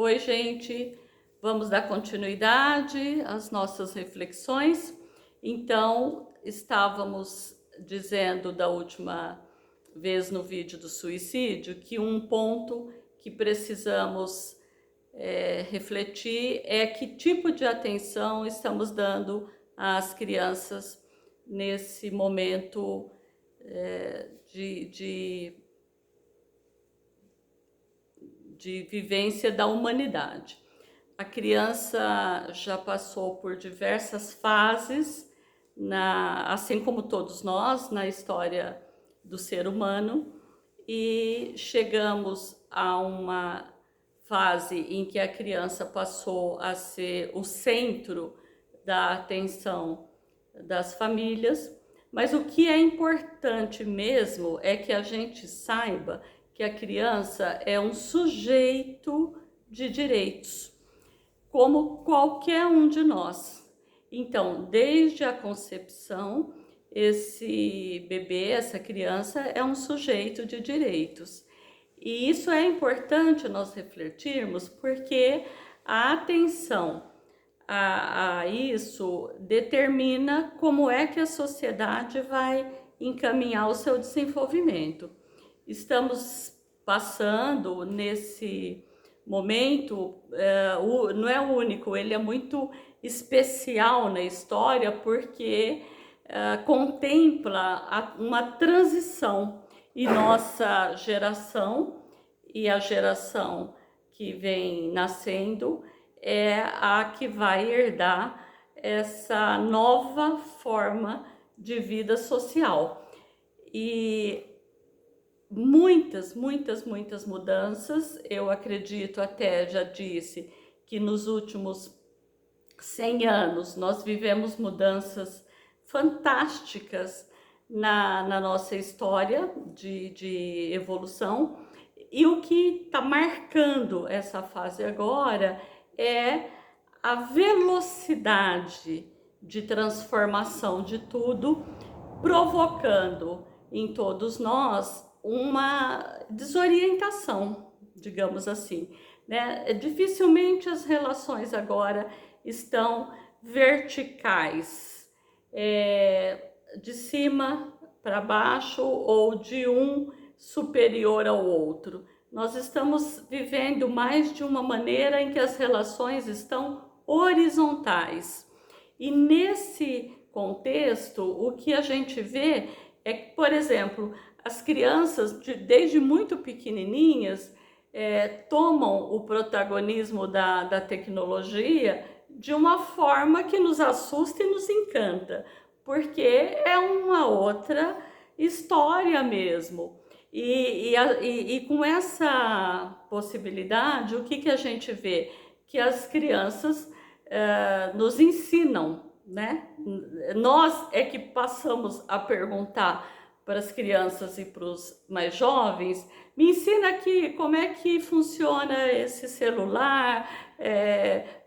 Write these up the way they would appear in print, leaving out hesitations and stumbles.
Oi, gente, vamos dar continuidade às nossas reflexões. Então, estávamos dizendo da última vez no vídeo do suicídio que um ponto que precisamos refletir é que tipo de atenção estamos dando às crianças nesse momento de vivência da humanidade. A criança já passou por diversas fases, assim como todos nós, na história do ser humano, e chegamos a uma fase em que a criança passou a ser o centro da atenção das famílias, mas o que é importante mesmo é que a gente saiba que a criança é um sujeito de direitos, como qualquer um de nós. Então, desde a concepção, esse bebê, essa criança é um sujeito de direitos. E isso é importante nós refletirmos, porque a atenção a isso determina como é que a sociedade vai encaminhar o seu desenvolvimento. Estamos passando nesse momento, não é o único, ele é muito especial na história, porque contempla uma transição, e nossa geração e a geração que vem nascendo é a que vai herdar essa nova forma de vida social. E muitas mudanças, eu acredito, até já disse que nos últimos 100 anos nós vivemos mudanças fantásticas na nossa história de evolução, e o que está marcando essa fase agora é a velocidade de transformação de tudo, provocando em todos nós uma desorientação, digamos assim, né? Dificilmente as relações agora estão verticais, de cima para baixo ou de um superior ao outro. Nós estamos vivendo mais de uma maneira em que as relações estão horizontais. E nesse contexto, o que a gente vê é que, por exemplo, as crianças, desde muito pequenininhas, tomam o protagonismo da tecnologia de uma forma que nos assusta e nos encanta, porque é uma outra história mesmo. E com essa possibilidade, o que a gente vê? Que as crianças nos ensinam, né? Nós é que passamos a perguntar para as crianças e para os mais jovens: me ensina aqui como é que funciona esse celular,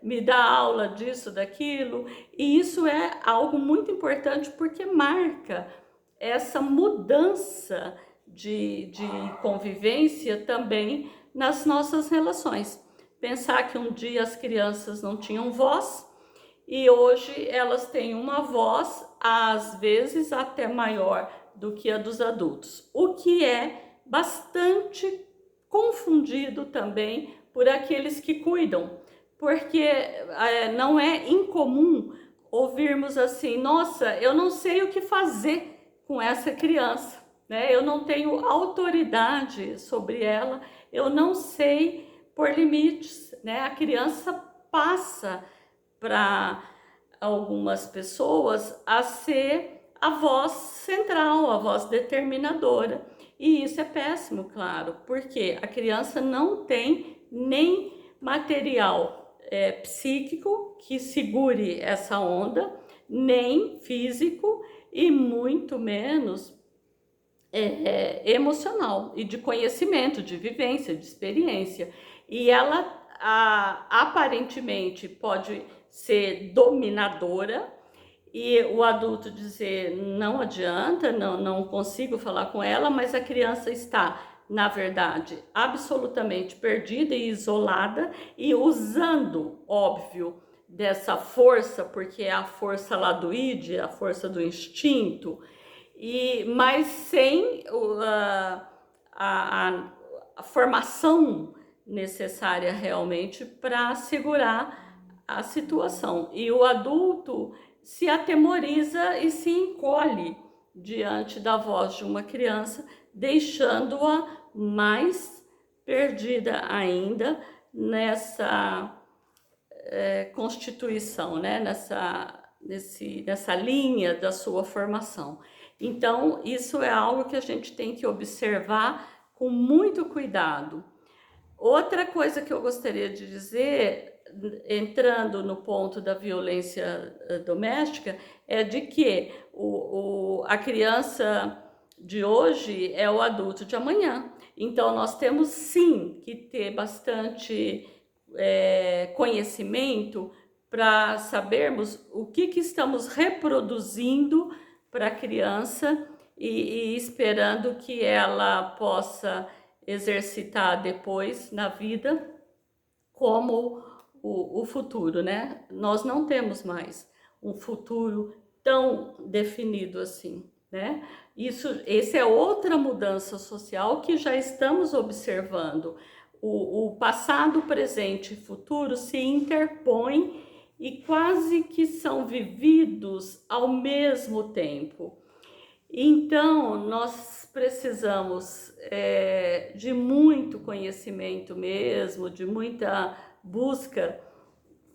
me dá aula disso, daquilo. E isso é algo muito importante, porque marca essa mudança de convivência também nas nossas relações. Pensar que um dia as crianças não tinham voz e hoje elas têm uma voz, às vezes até maior do que a dos adultos, o que é bastante confundido também por aqueles que cuidam, porque não é incomum ouvirmos assim: nossa, eu não sei o que fazer com essa criança, né? Eu não tenho autoridade sobre ela, eu não sei pôr limites, né? A criança passa para algumas pessoas a ser a voz central, a voz determinadora. E isso é péssimo, claro, porque a criança não tem nem material psíquico que segure essa onda, nem físico, e muito menos emocional e de conhecimento, de vivência, de experiência. E ela aparentemente pode ser dominadora, e o adulto dizer: não adianta, não consigo falar com ela, mas a criança está na verdade, absolutamente perdida e isolada, e usando, óbvio, dessa força, porque é a força lá do id, a força do instinto, mas sem a, a formação necessária realmente para segurar a situação. E o adulto se atemoriza e se encolhe diante da voz de uma criança, deixando-a mais perdida ainda nessa constituição, né? Nessa linha da sua formação. Então, isso é algo que a gente tem que observar com muito cuidado. Outra coisa que eu gostaria de dizer, entrando no ponto da violência doméstica, é de que a criança de hoje é o adulto de amanhã. Então, nós temos sim que ter bastante conhecimento para sabermos o que estamos reproduzindo para a criança e esperando que ela possa exercitar depois na vida como o futuro, né? Nós não temos mais um futuro tão definido assim, né? Esse é outra mudança social que já estamos observando. O passado, presente e futuro se interpõem e quase que são vividos ao mesmo tempo. Então, nós precisamos de muito conhecimento mesmo, de muita busca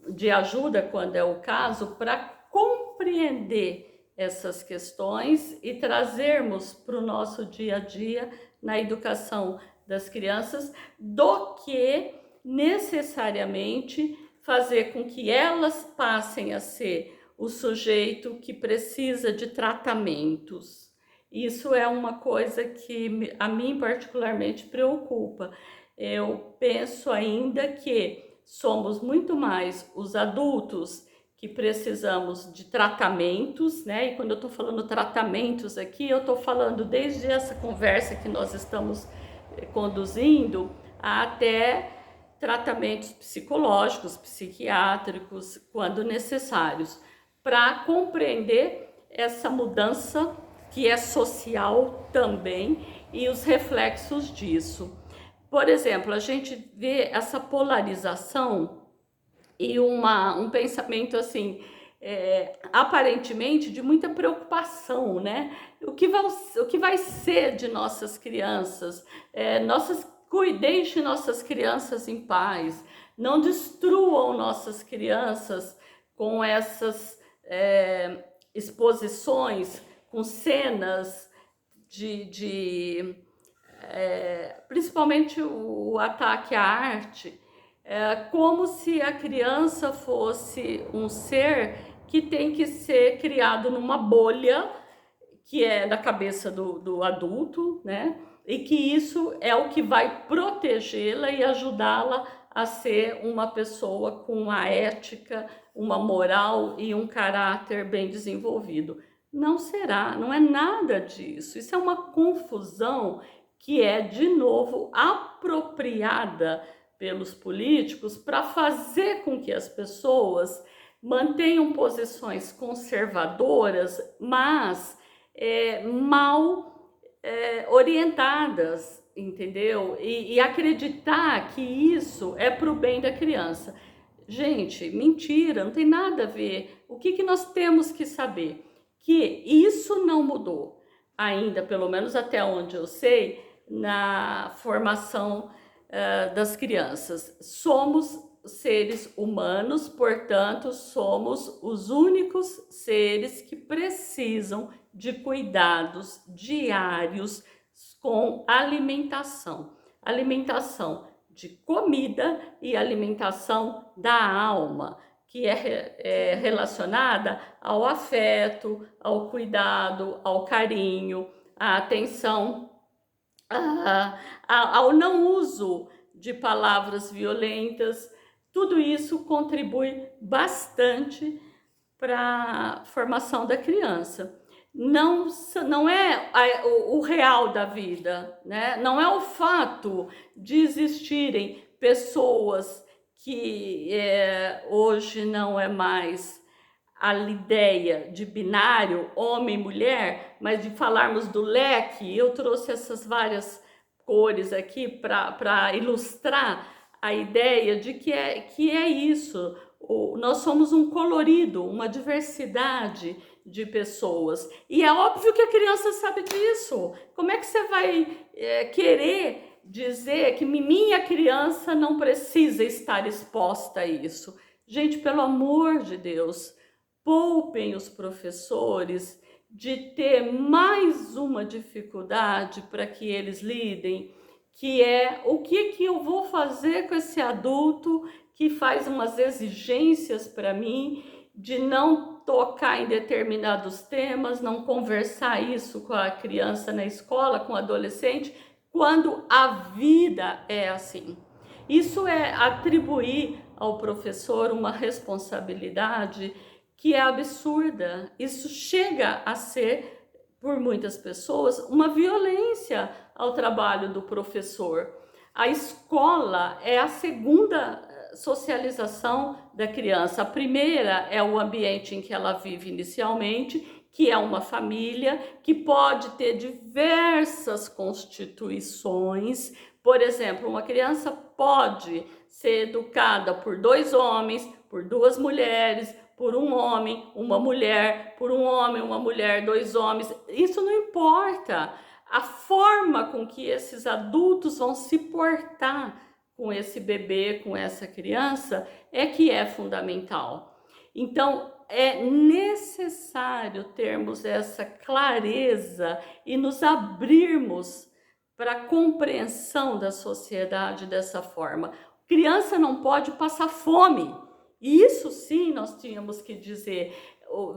de ajuda, quando é o caso, para compreender essas questões e trazermos para o nosso dia a dia na educação das crianças, do que necessariamente fazer com que elas passem a ser o sujeito que precisa de tratamentos. Isso é uma coisa que a mim particularmente preocupa. Eu penso ainda que somos muito mais os adultos que precisamos de tratamentos, né? E quando eu estou falando tratamentos aqui, eu estou falando desde essa conversa que nós estamos conduzindo até tratamentos psicológicos, psiquiátricos, quando necessários, para compreender essa mudança que é social também e os reflexos disso. Por exemplo, a gente vê essa polarização e um pensamento assim, aparentemente de muita preocupação, né? O que vai ser de nossas crianças? Deixe nossas crianças em paz, não destruam nossas crianças com essas exposições, com cenas principalmente o ataque à arte, como se a criança fosse um ser que tem que ser criado numa bolha, que é da cabeça do adulto, né? E que isso é o que vai protegê-la e ajudá-la a ser uma pessoa com uma ética, uma moral e um caráter bem desenvolvido. Não será, não é nada disso. Isso é uma confusão que é, de novo, apropriada pelos políticos para fazer com que as pessoas mantenham posições conservadoras, mas mal orientadas, entendeu? E acreditar que isso é para o bem da criança. Gente, mentira, não tem nada a ver. O que nós temos que saber? Que isso não mudou ainda, pelo menos até onde eu sei, na formação das crianças. Somos seres humanos, portanto, somos os únicos seres que precisam de cuidados diários com alimentação. Alimentação de comida e alimentação da alma, que é relacionada ao afeto, ao cuidado, ao carinho, à atenção, ao não uso de palavras violentas. Tudo isso contribui bastante para a formação da criança. não é o real da vida, né? Não é o fato de existirem pessoas que hoje não é mais a ideia de binário, homem e mulher, mas de falarmos do leque. Eu trouxe essas várias cores aqui para ilustrar a ideia de que é isso. Nós somos um colorido, uma diversidade de pessoas. E é óbvio que a criança sabe disso. Como é que você vai querer dizer que minha criança não precisa estar exposta a isso? Gente, pelo amor de Deus, poupem os professores de ter mais uma dificuldade para que eles lidem, que é o que eu vou fazer com esse adulto que faz umas exigências para mim de não tocar em determinados temas, não conversar isso com a criança na escola, com o adolescente, quando a vida é assim. Isso é atribuir ao professor uma responsabilidade que é absurda. Isso chega a ser, por muitas pessoas, uma violência ao trabalho do professor. A escola é a segunda socialização da criança. A primeira é o ambiente em que ela vive inicialmente, que é uma família, que pode ter diversas constituições. Por exemplo, uma criança pode ser educada por 2 homens, por 2 mulheres, por um homem, uma mulher, por um homem, uma mulher, 2 homens. Isso não importa. A forma com que esses adultos vão se portar com esse bebê, com essa criança, é que é fundamental. Então, é necessário termos essa clareza e nos abrirmos para a compreensão da sociedade dessa forma. Criança não pode passar fome. E isso sim nós tínhamos que dizer,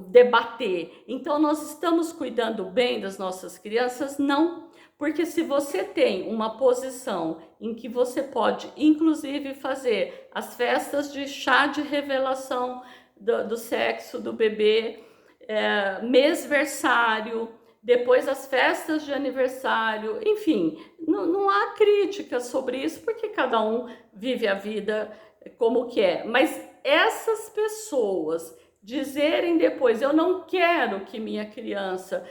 debater. Então, nós estamos cuidando bem das nossas crianças? Não. Porque se você tem uma posição em que você pode, inclusive, fazer as festas de chá de revelação do sexo do bebê, mêsversário, depois as festas de aniversário, enfim, não há crítica sobre isso, porque cada um vive a vida como quer. Mas essas pessoas dizerem depois, eu não quero que minha criança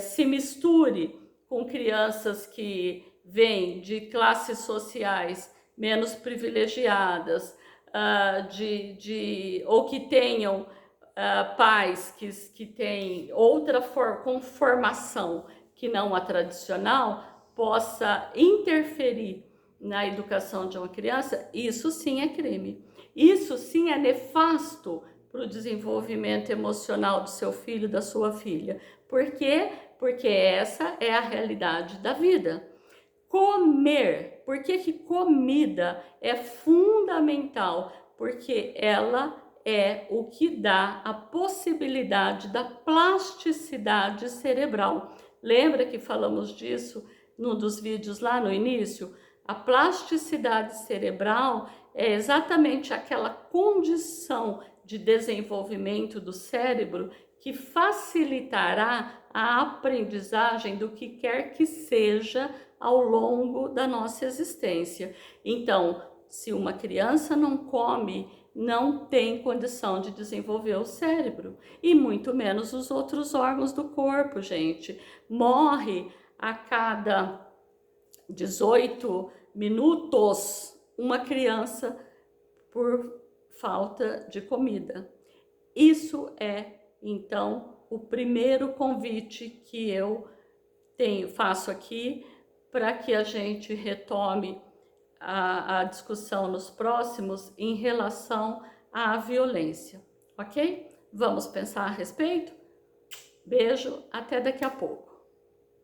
se misture com crianças que vêm de classes sociais menos privilegiadas, ou que tenham pais que têm outra formação que não a tradicional, possa interferir na educação de uma criança, isso sim é crime. Isso sim é nefasto para o desenvolvimento emocional do seu filho, da sua filha. Por quê? Porque essa é a realidade da vida. Comer. Por que comida é fundamental? Porque ela é o que dá a possibilidade da plasticidade cerebral. Lembra que falamos disso num dos vídeos lá no início? A plasticidade cerebral é exatamente aquela condição de desenvolvimento do cérebro que facilitará a aprendizagem do que quer que seja ao longo da nossa existência. Então, se uma criança não come, não tem condição de desenvolver o cérebro e muito menos os outros órgãos do corpo, gente. Morre a cada 18 minutos uma criança por falta de comida. Isso é, então, o primeiro convite que eu faço aqui para que a gente retome a discussão nos próximos em relação à violência, ok? Vamos pensar a respeito? Beijo, até daqui a pouco.